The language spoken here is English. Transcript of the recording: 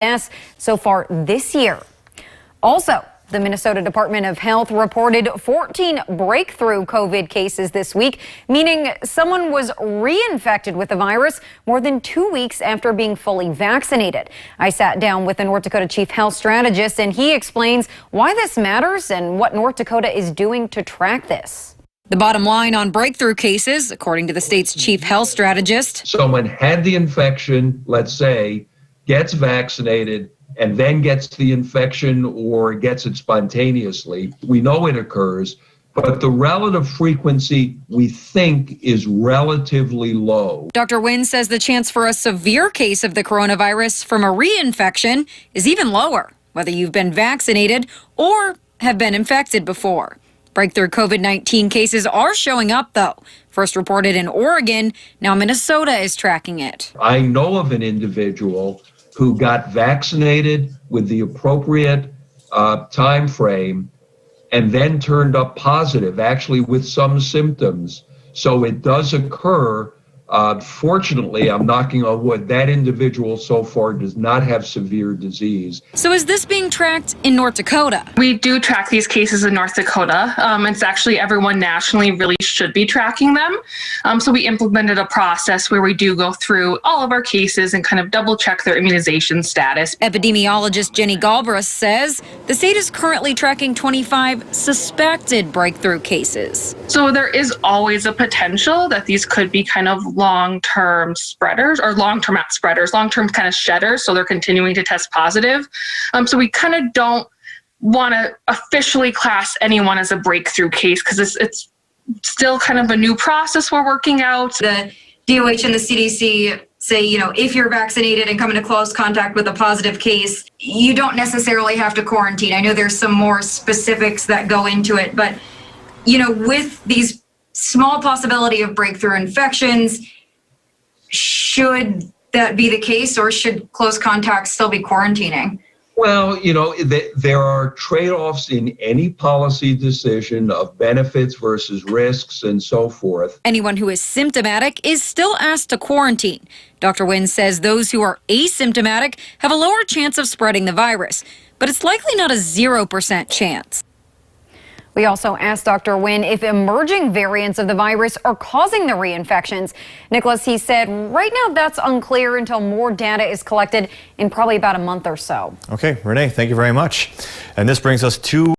deaths so far this year. Also, the Minnesota Department of Health reported 14 breakthrough COVID cases this week, meaning someone was reinfected with the virus more than 2 weeks after being fully vaccinated. I sat down with the North Dakota Chief Health Strategist, and he explains why this matters and what North Dakota is doing to track this. The bottom line on breakthrough cases, according to the state's chief health strategist. Someone had the infection, let's say, gets vaccinated, and then gets the infection or gets it spontaneously. We know it occurs, but the relative frequency we think is relatively low. Dr. Wynn says the chance for a severe case of the coronavirus from a reinfection is even lower, whether you've been vaccinated or have been infected before. Breakthrough COVID-19 cases are showing up, though. First reported in Oregon, now Minnesota is tracking it. I know of an individual who got vaccinated with the appropriate time frame and then turned up positive, actually with some symptoms. So it does occur. Fortunately, I'm knocking on wood, that individual so far does not have severe disease. So is this being tracked in North Dakota? We do track these cases in North Dakota. It's actually everyone nationally really should be tracking them. So we implemented a process where we do go through all of our cases and kind of double check their immunization status. Epidemiologist Jenny Galbraith says the state is currently tracking 25 suspected breakthrough cases. So there is always a potential that these could be kind of long-term spreaders, or long-term not spreaders, long-term kind of shedders. So they're continuing to test positive. So we kind of don't want to officially class anyone as a breakthrough case because it's still kind of a new process we're working out. The DOH and the CDC say, if you're vaccinated and come into close contact with a positive case, you don't necessarily have to quarantine. I know there's some more specifics that go into it, but, with these small possibility of breakthrough infections, should that be the case, or should close contacts still be quarantining? Well, there are trade-offs in any policy decision of benefits versus risks and so forth. Anyone who is symptomatic is still asked to quarantine. Dr. Wynn says those who are asymptomatic have a lower chance of spreading the virus, but it's likely not a 0% chance. We also asked Dr. Wynn if emerging variants of the virus are causing the reinfections. Nicholas, he said right now that's unclear until more data is collected in probably about a month or so. Okay, Renee, thank you very much. And this brings us to